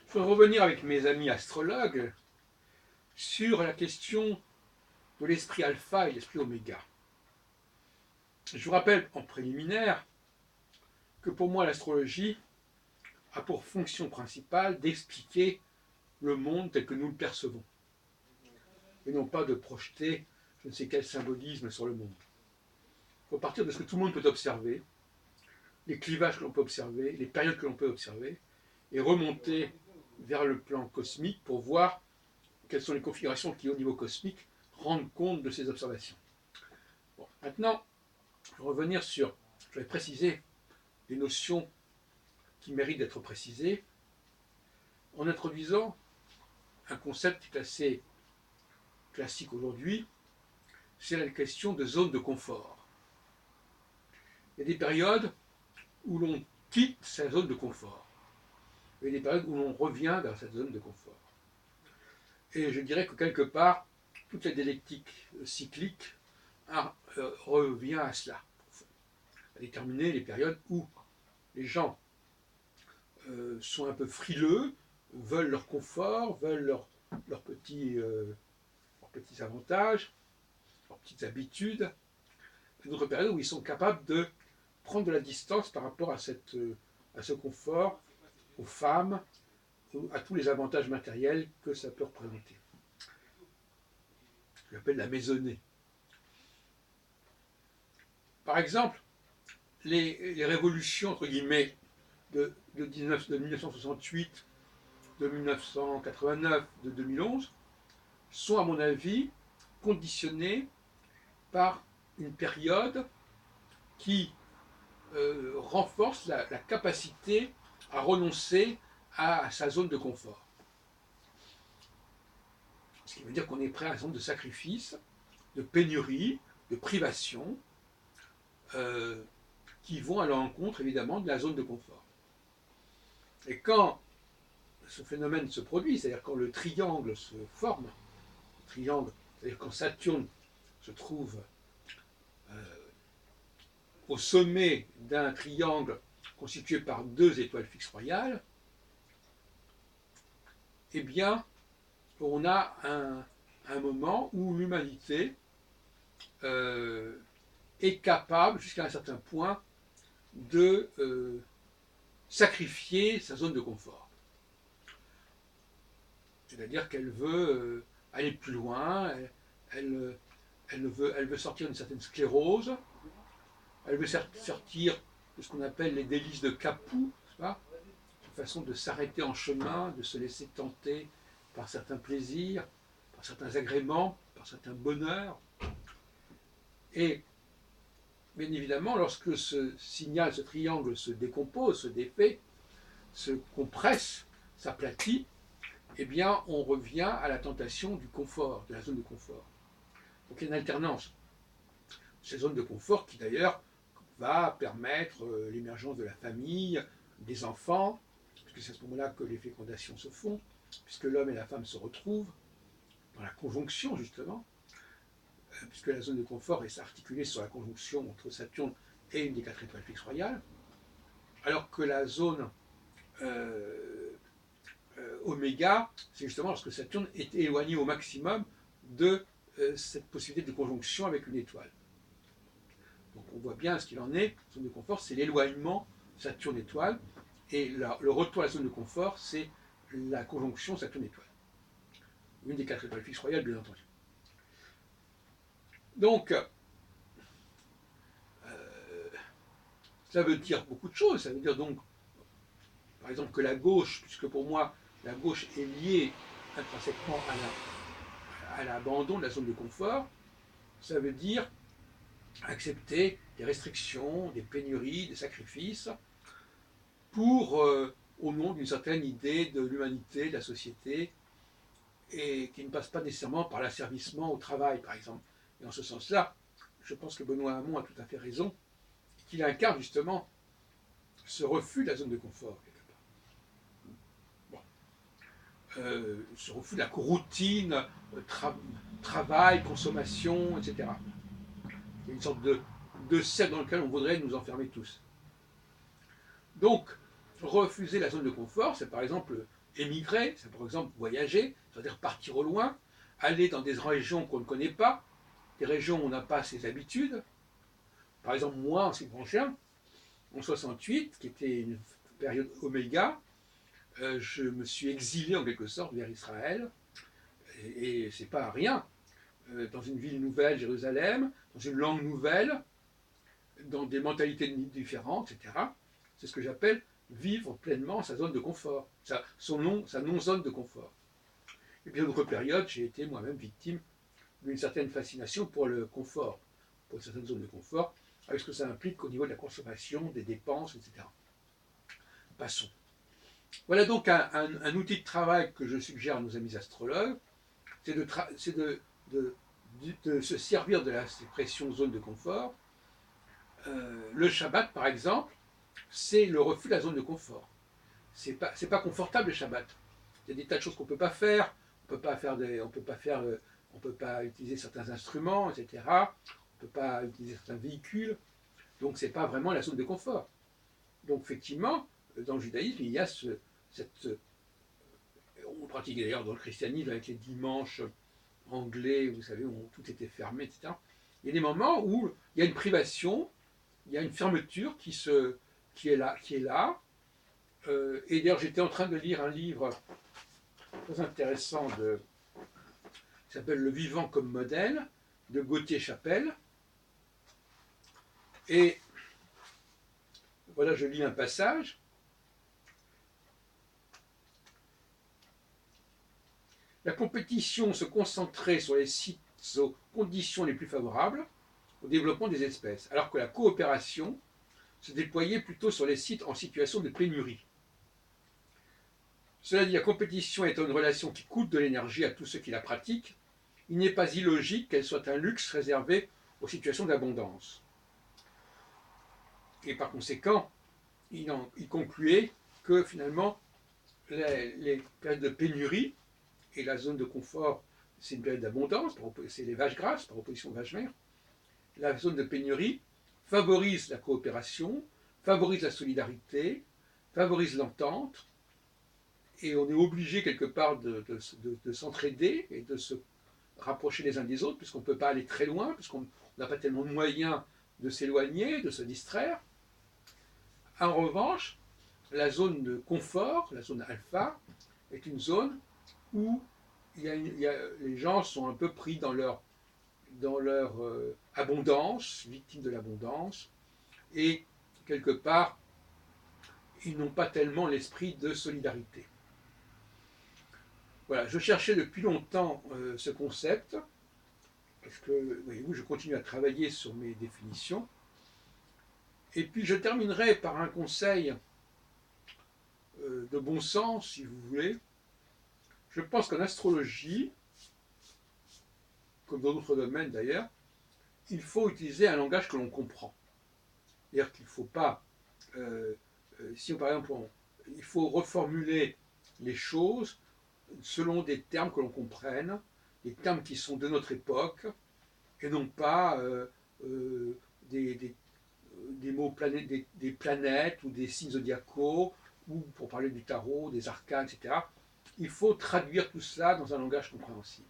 Je vais revenir avec mes amis astrologues sur la question de l'esprit alpha et l'esprit oméga. Je vous rappelle en préliminaire que pour moi l'astrologie a pour fonction principale d'expliquer le monde tel que nous le percevons, et non pas de projeter je ne sais quel symbolisme sur le monde. Il faut partir de ce que tout le monde peut observer, les clivages que l'on peut observer, les périodes que l'on peut observer, et remonter vers le plan cosmique pour voir quelles sont les configurations qui, au niveau cosmique, rendent compte de ces observations. Bon, maintenant, je vais revenir sur, je vais préciser les notions qui méritent d'être précisées en introduisant un concept qui est assez classique aujourd'hui, c'est la question de zone de confort. Il y a des périodes où l'on quitte sa zone de confort. Il y a des périodes où l'on revient vers cette zone de confort. Et je dirais que quelque part, toute la dialectique cyclique revient à cela, à déterminer les périodes où les gens sont un peu frileux, veulent leur confort, veulent leurs petits avantages, leurs petites habitudes, et d'autres périodes où ils sont capables de prendre de la distance par rapport à ce confort, aux femmes, à tous les avantages matériels que ça peut représenter. Je l'appelle la maisonnée. Par exemple, les révolutions, entre guillemets, de 1968, de 1989, de 2011, sont, à mon avis, conditionnées par une période qui renforce la capacité à renoncer à sa zone de confort. Ce qui veut dire qu'on est prêt à un certain nombre de sacrifices, de pénuries, de privations, qui vont à l'encontre, évidemment, de la zone de confort. Et quand ce phénomène se produit, c'est-à-dire quand le triangle se forme, c'est-à-dire quand Saturne se trouve au sommet d'un triangle constitué par deux étoiles fixes royales, eh bien, on a un moment où l'humanité est capable, jusqu'à un certain point, de sacrifier sa zone de confort. C'est-à-dire qu'elle veut aller plus loin, elle veut sortir d'une certaine sclérose, elle veut sortir de ce qu'on appelle les délices de Capoue, une façon de s'arrêter en chemin, de se laisser tenter par certains plaisirs, par certains agréments, par certains bonheurs. Et bien évidemment, lorsque ce signal, ce triangle se décompose, se défait, se compresse, s'aplatit, eh bien, on revient à la tentation du confort, de la zone de confort. Donc il y a une alternance. Cette zone de confort qui d'ailleurs va permettre l'émergence de la famille, des enfants, puisque c'est à ce moment-là que les fécondations se font, puisque l'homme et la femme se retrouvent dans la conjonction justement, puisque la zone de confort est articulée sur la conjonction entre Saturne et une des quatre étoiles fixes royales, alors que la zone oméga, c'est justement lorsque Saturne est éloigné au maximum de cette possibilité de conjonction avec une étoile. Donc on voit bien ce qu'il en est. La zone de confort, c'est l'éloignement Saturne-étoile, et le retour à la zone de confort, c'est la conjonction Saturne-étoile. Une des quatre étoiles fixes royales, bien entendu. Donc, ça veut dire beaucoup de choses. Ça veut dire donc, par exemple, que la gauche, puisque pour moi, la gauche est liée intrinsèquement à l'abandon de la zone de confort, ça veut dire accepter des restrictions, des pénuries, des sacrifices, pour, au nom d'une certaine idée de l'humanité, de la société, et qui ne passe pas nécessairement par l'asservissement au travail, par exemple. Et en ce sens-là, je pense que Benoît Hamon a tout à fait raison, qu'il incarne justement ce refus de la zone de confort, quelque part. Bon. Ce refus de la routine, travail, consommation, etc. Il y a une sorte de cercle dans lequel on voudrait nous enfermer tous. Donc, refuser la zone de confort, c'est par exemple émigrer, c'est par exemple voyager, c'est-à-dire partir au loin, aller dans des régions qu'on ne connaît pas, des régions où on n'a pas ses habitudes. Par exemple, moi, en ce qui me concerne, en 68, qui était une période Oméga, je me suis exilé en quelque sorte vers Israël, et c'est pas rien. Dans une ville nouvelle, Jérusalem, dans une langue nouvelle, dans des mentalités différentes, etc. C'est ce que j'appelle vivre pleinement sa zone de confort, sa non-zone de confort. Et puis, à d'autres périodes, j'ai été moi-même victime d'une certaine fascination pour le confort, pour une certaine zone de confort, avec ce que ça implique au niveau de la consommation, des dépenses, etc. Passons. Voilà donc un outil de travail que je suggère à nos amis astrologues, c'est de se servir de l'expression zone de confort. Le Shabbat, par exemple, c'est le refus de la zone de confort. C'est pas confortable le Shabbat. Il y a des tas de choses qu'on ne peut pas faire. On peut pas utiliser certains instruments, etc. On ne peut pas utiliser certains véhicules. Donc c'est pas vraiment la zone de confort. Donc effectivement, dans le judaïsme, il y a cette, on pratique d'ailleurs dans le christianisme avec les dimanches anglais, vous savez, où tout était fermé, etc. Il y a des moments où il y a une privation, il y a une fermeture qui est là. Et d'ailleurs, j'étais en train de lire un livre très intéressant qui s'appelle Le vivant comme modèle, de Gauthier Chapelle. Et voilà, je lis un passage. La compétition se concentrait sur les sites aux conditions les plus favorables au développement des espèces, alors que la coopération se déployait plutôt sur les sites en situation de pénurie. Cela dit, la compétition est une relation qui coûte de l'énergie à tous ceux qui la pratiquent. Il n'est pas illogique qu'elle soit un luxe réservé aux situations d'abondance. Et par conséquent, il concluait que finalement, les périodes de pénurie et la zone de confort, c'est une période d'abondance, c'est les vaches grasses par opposition aux vaches maigres. La zone de pénurie favorise la coopération, favorise la solidarité, favorise l'entente, et on est obligé quelque part de s'entraider et de se rapprocher les uns des autres, puisqu'on ne peut pas aller très loin, puisqu'on n'a pas tellement de moyens de s'éloigner, de se distraire. En revanche, la zone de confort, la zone alpha, est une zone où les gens sont un peu pris dans leur abondance, victimes de l'abondance, et quelque part, ils n'ont pas tellement l'esprit de solidarité. Voilà, je cherchais depuis longtemps ce concept, parce que, voyez-vous, je continue à travailler sur mes définitions. Et puis je terminerai par un conseil de bon sens, si vous voulez. Je pense qu'en astrologie, comme dans d'autres domaines d'ailleurs, il faut utiliser un langage que l'on comprend. C'est-à-dire qu'il ne faut pas, si par exemple, il faut reformuler les choses selon des termes que l'on comprenne, des termes qui sont de notre époque, et non pas des mots des planètes ou des signes zodiacaux, ou pour parler du tarot, des arcanes, etc. Il faut traduire tout cela dans un langage compréhensible.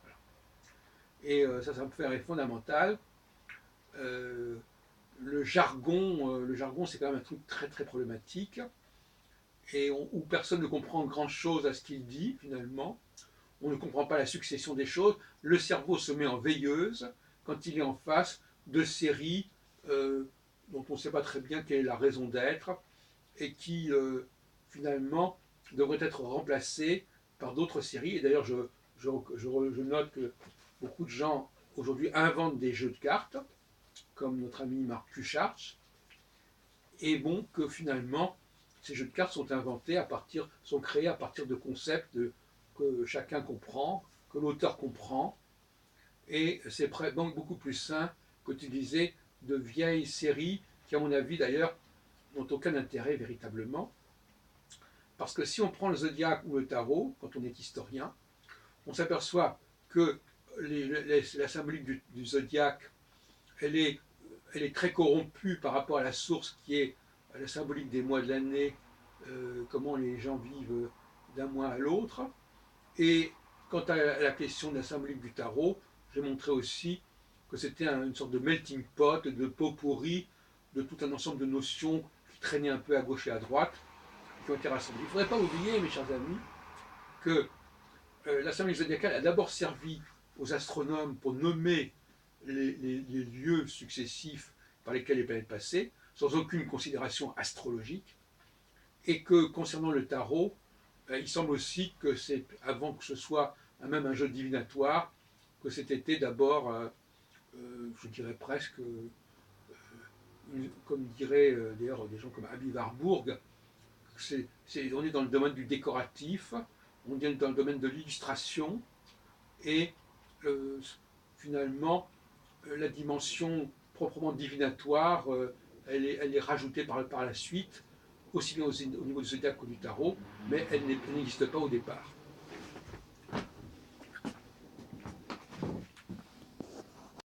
Voilà. Et ça me paraît fondamental. Le jargon, c'est quand même un truc très très problématique, et où personne ne comprend grand-chose à ce qu'il dit finalement. On ne comprend pas la succession des choses. Le cerveau se met en veilleuse quand il est en face de séries dont on ne sait pas très bien quelle est la raison d'être, et qui finalement devraient être remplacées par d'autres séries. Et d'ailleurs, je note que beaucoup de gens aujourd'hui inventent des jeux de cartes, comme notre ami Marc Cuchartz, et bon, que finalement, ces jeux de cartes sont créés à partir de concepts que chacun comprend, que l'auteur comprend, et c'est donc beaucoup plus sain qu'utiliser de vieilles séries qui, à mon avis d'ailleurs, n'ont aucun intérêt véritablement. Parce que si on prend le zodiaque ou le tarot, quand on est historien, on s'aperçoit que la symbolique du zodiaque, elle est très corrompue par rapport à la source qui est la symbolique des mois de l'année, comment les gens vivent d'un mois à l'autre. Et quant à la question de la symbolique du tarot, j'ai montré aussi que c'était une sorte de melting pot, de pot pourri, de tout un ensemble de notions qui traînaient un peu à gauche et à droite, qui ont été rassemblées. Il ne faudrait pas oublier, mes chers amis, que la symbolique zodiacale a d'abord servi aux astronomes pour nommer les lieux successifs par lesquels les planètes passaient, sans aucune considération astrologique, et que concernant le tarot, il semble aussi que c'est, avant que ce soit même un jeu divinatoire, que c'était d'abord, je dirais presque, comme diraient d'ailleurs des gens comme Abby Warburg, on est dans le domaine du décoratif, on est dans le domaine de l'illustration, et euh, finalement, la dimension proprement divinatoire, elle est rajoutée par la suite, aussi bien au niveau du zodiaque que du tarot, mais elle n'existe pas au départ.